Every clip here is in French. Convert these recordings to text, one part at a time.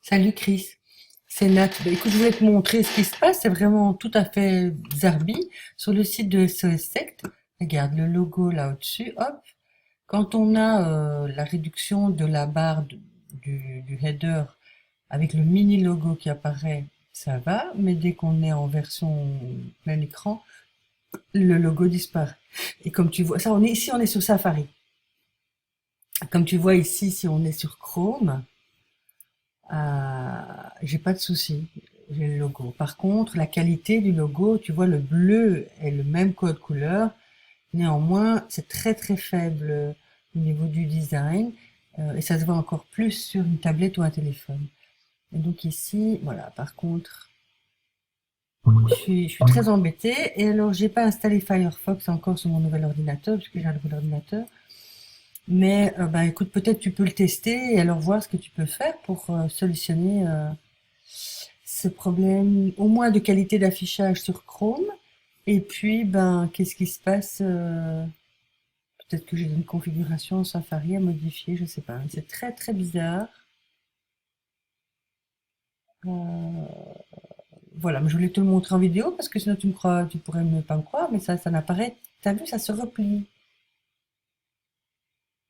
Salut Chris, c'est Nat. Bah, écoute, je voulais te montrer ce qui se passe. C'est vraiment tout à fait zarbi. Sur le site de SOS Sect, regarde le logo là au-dessus. Hop, quand on a la réduction de la barre du header avec le mini logo qui apparaît, ça va. Mais dès qu'on est en version plein écran, le logo disparaît. Et comme tu vois, ça, ici, on est sur Safari. Comme tu vois ici, si on est sur Chrome, j'ai pas de souci, j'ai le logo. Par contre, la qualité du logo, tu vois, le bleu est le même code couleur. Néanmoins, c'est très très faible au niveau du design et ça se voit encore plus sur une tablette ou un téléphone. Et donc ici, voilà, par contre, je suis très embêtée. Et alors, j'ai pas installé Firefox encore sur mon nouvel ordinateur, puisque j'ai un nouvel ordinateur. Mais bah, écoute, peut-être tu peux le tester et alors voir ce que tu peux faire pour solutionner ce problème, au moins de qualité d'affichage sur Chrome. Et puis, ben, qu'est-ce qui se passe peut-être que j'ai une configuration en Safari à modifier, je sais pas. C'est très très bizarre. Euh, voilà, mais je voulais te le montrer en vidéo parce que sinon tu me crois, tu pourrais ne pas me croire, mais ça n'apparaît. T'as vu, ça se replie.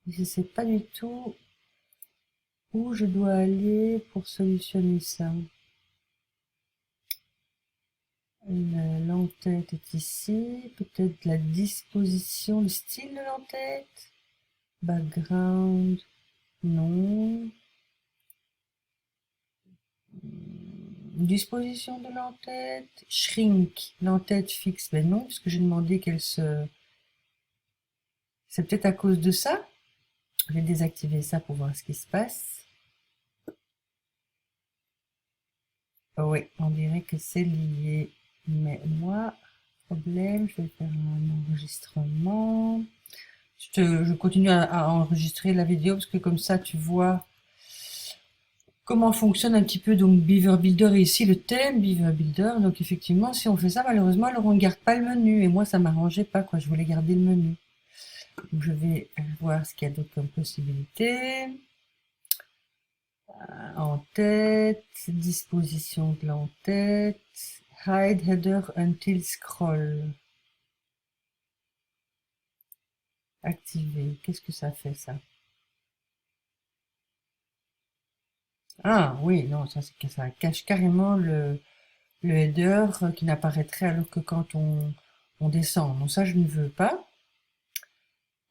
Je sais pas du tout où je dois aller pour solutionner ça. L'entête est ici. Peut-être la disposition, le style de l'entête. Background, non. Disposition de l'entête. Shrink, l'entête fixe. Ben non, puisque j'ai demandé qu'elle se... C'est peut-être à cause de ça. Je vais désactiver ça pour voir ce qui se passe. Oh oui, on dirait que c'est lié. Mais moi, problème, je vais faire un enregistrement. Je continue à enregistrer la vidéo parce que comme ça, tu vois comment fonctionne un petit peu donc Beaver Builder et ici le thème Beaver Builder. Donc effectivement, si on fait ça, malheureusement, alors on ne garde pas le menu. Et moi, ça m'arrangeait pas, quoi. Je voulais garder le menu. Donc je vais voir ce qu'il y a d'autre comme possibilité. En tête, disposition de l'en-tête, hide header until scroll. Activer. Qu'est-ce que ça fait ça? Ah oui, non, ça, ça cache carrément le header qui n'apparaîtrait alors que quand on descend. Donc ça, je ne veux pas.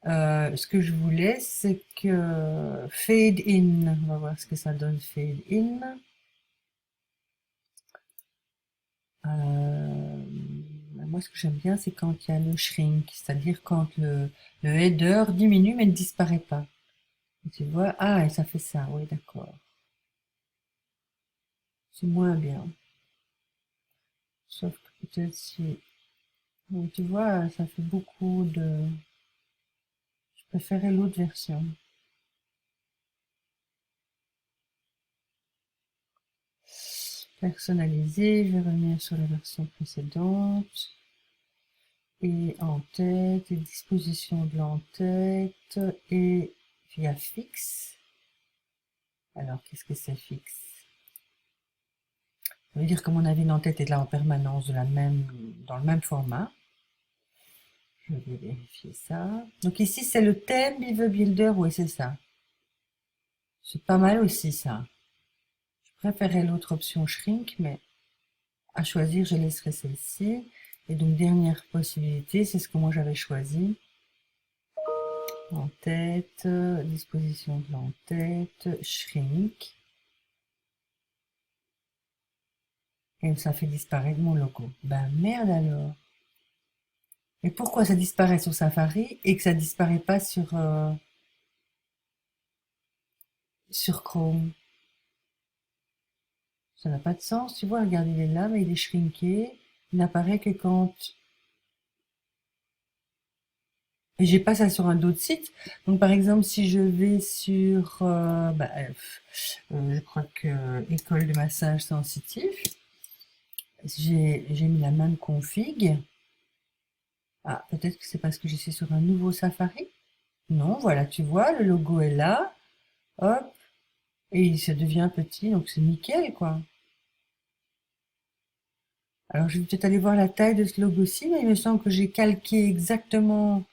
Ce que je voulais, c'est que fade in. On va voir ce que ça donne fade in. Moi, ce que j'aime bien, c'est quand il y a le shrink, c'est-à-dire quand le header diminue mais ne disparaît pas. Et tu vois, ah, et ça fait ça, oui, d'accord. C'est moins bien. Sauf que peut-être si... Donc, tu vois, ça fait beaucoup de... Je préférais l'autre version. Personnaliser, je vais revenir sur la version précédente. Et en tête, et disposition de l'en-tête, et via fixe. Alors, qu'est-ce que c'est fixe? Ça veut dire que mon avis l'en-tête est là en permanence dans le même format. Je vais vérifier ça. Donc ici, c'est le thème Beaver Builder, oui, c'est ça. C'est pas mal aussi, ça. Je préférais l'autre option Shrink, mais à choisir, je laisserai celle-ci. Et donc, dernière possibilité, c'est ce que moi j'avais choisi. En-tête, disposition de l'en-tête, Shrink. Et ça fait disparaître mon logo. Ben merde alors. Et pourquoi ça disparaît sur Safari et que ça disparaît pas sur Chrome? Ça n'a pas de sens, tu vois, regarde, il est là, mais il est shrinké. Il n'apparaît que quand... Et j'ai pas ça sur un autre site. Donc, par exemple, si je vais sur... je crois que école de massage sensitif, j'ai mis la même config. Ah, peut-être que c'est parce que je suis sur un nouveau Safari. Non, voilà, tu vois, le logo est là. Hop. et il se devient petit, donc c'est nickel, quoi. Alors, je vais peut-être aller voir la taille de ce logo-ci, mais il me semble que j'ai calqué exactement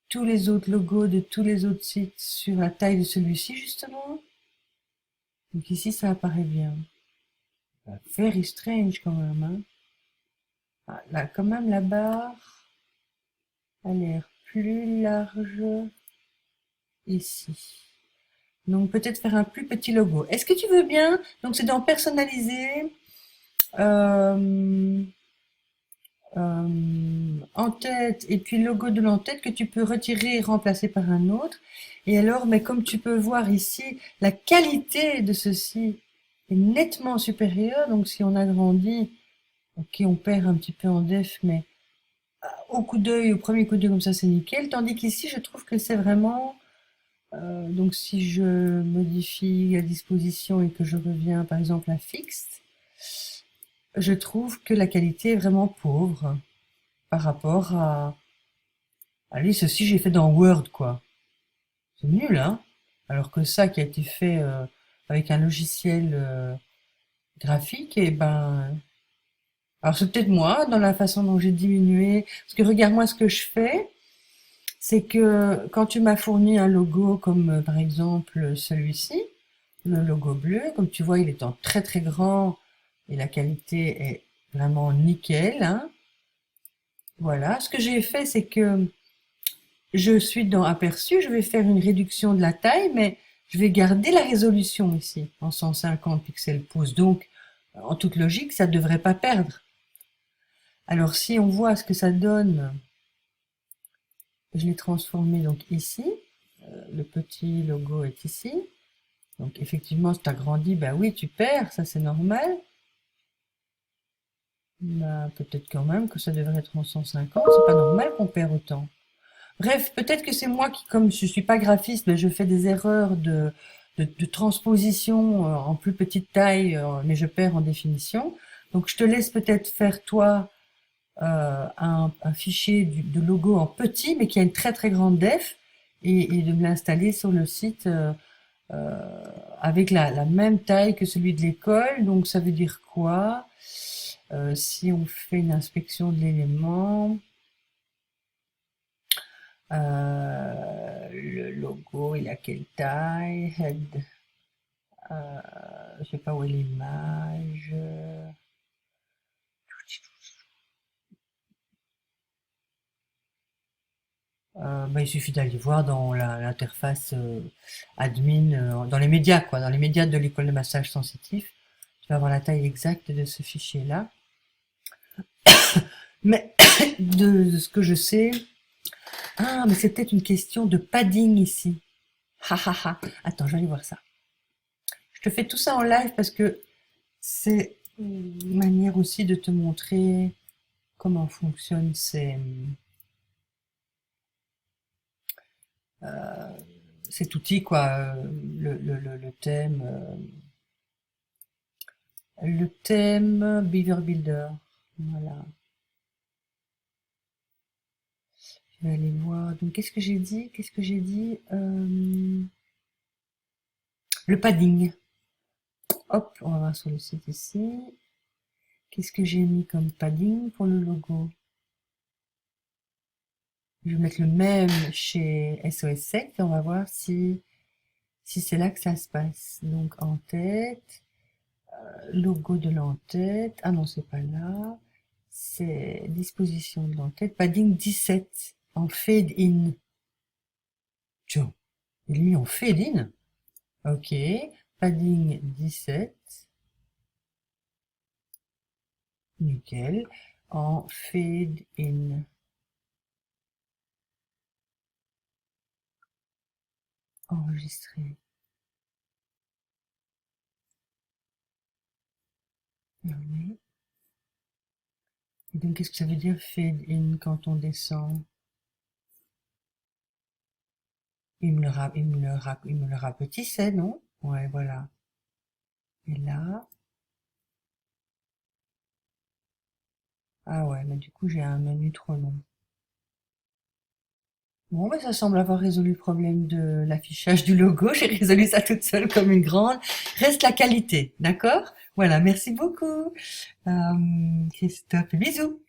tous les autres logos de tous les autres sites sur la taille de celui-ci, justement. Donc ici, ça apparaît bien. Very strange, quand même, hein. Ah, là, quand même, la barre a l'air plus large ici. Donc, peut-être faire un plus petit logo. Est-ce que tu veux bien? Donc, c'est dans personnaliser. Euh, en-tête et puis le logo de l'en-tête que tu peux retirer et remplacer par un autre. Et alors, mais comme tu peux voir ici, la qualité de ceci est nettement supérieure. Donc, si on agrandit, ok, on perd un petit peu en def, mais au coup d'œil, au premier coup d'œil comme ça, c'est nickel. Tandis qu'ici, je trouve que c'est vraiment... donc, si je modifie la disposition et que je reviens, par exemple, à fixe, je trouve que la qualité est vraiment pauvre par rapport à... Allez, ceci, j'ai fait dans Word, quoi. C'est nul, hein? Alors que ça, qui a été fait avec un logiciel graphique, et ben... Alors, c'est peut-être moi, dans la façon dont j'ai diminué. Parce que regarde-moi ce que je fais. C'est que quand tu m'as fourni un logo comme, par exemple, celui-ci, le logo bleu, comme tu vois, il est en très très grand et la qualité est vraiment nickel, hein. Voilà. Ce que j'ai fait, c'est que je suis dans aperçu, je vais faire une réduction de la taille, mais je vais garder la résolution ici, en 150 pixels pouces. Donc, en toute logique, ça ne devrait pas perdre. Alors, si on voit ce que ça donne, je l'ai transformé donc ici. Le petit logo est ici. Donc, effectivement, si tu agrandis, ben oui, tu perds, ça c'est normal. Ben, peut-être quand même que ça devrait être en 150, c'est pas normal qu'on perd autant. Bref, peut-être que c'est moi qui, comme je suis pas graphiste, mais je fais des erreurs de transposition en plus petite taille, mais je perds en définition. Donc je te laisse peut-être faire toi un fichier de logo en petit, mais qui a une très très grande def, et de me l'installer sur le site avec la même taille que celui de l'école. Donc ça veut dire quoi? Si on fait une inspection de l'élément, le logo, il a quelle taille? Head, je sais pas où est l'image. Bah, il suffit d'aller voir dans l'interface admin, dans les médias, quoi, dans les médias de l'école de massage sensitif. Tu vas avoir la taille exacte de ce fichier-là. Mais de ce que je sais, ah, mais c'est peut-être une question de padding ici. Ha ha ha. Attends, je vais aller voir ça. Je te fais tout ça en live parce que c'est une manière aussi de te montrer comment fonctionne cet outil, quoi, le thème, le thème Beaver Builder. Voilà. Je vais aller voir. Donc, qu'est-ce que j'ai dit? Qu'est-ce que j'ai dit? Le padding. Hop, on va voir sur le site ici. Qu'est-ce que j'ai mis comme padding pour le logo? Je vais mettre le même chez SOS Sect et on va voir si c'est là que ça se passe. Donc, en tête. Logo de l'entête. Ah non, c'est pas là. C'est disposition de l'entête. Padding 17 en fade in. Tiens, il est mis en fade in. Ok. Padding 17. Nickel. En fade in. Enregistré. Fermé. Et donc, qu'est-ce que ça veut dire fade in quand on descend? Il me le rapetissait, non? Ouais, voilà. Et là, ah ouais, mais du coup, j'ai un menu trop long. Bon, ben, ça semble avoir résolu le problème de l'affichage du logo. J'ai résolu ça toute seule comme une grande. Reste la qualité, d'accord? Voilà, merci beaucoup, Christophe. Bisous.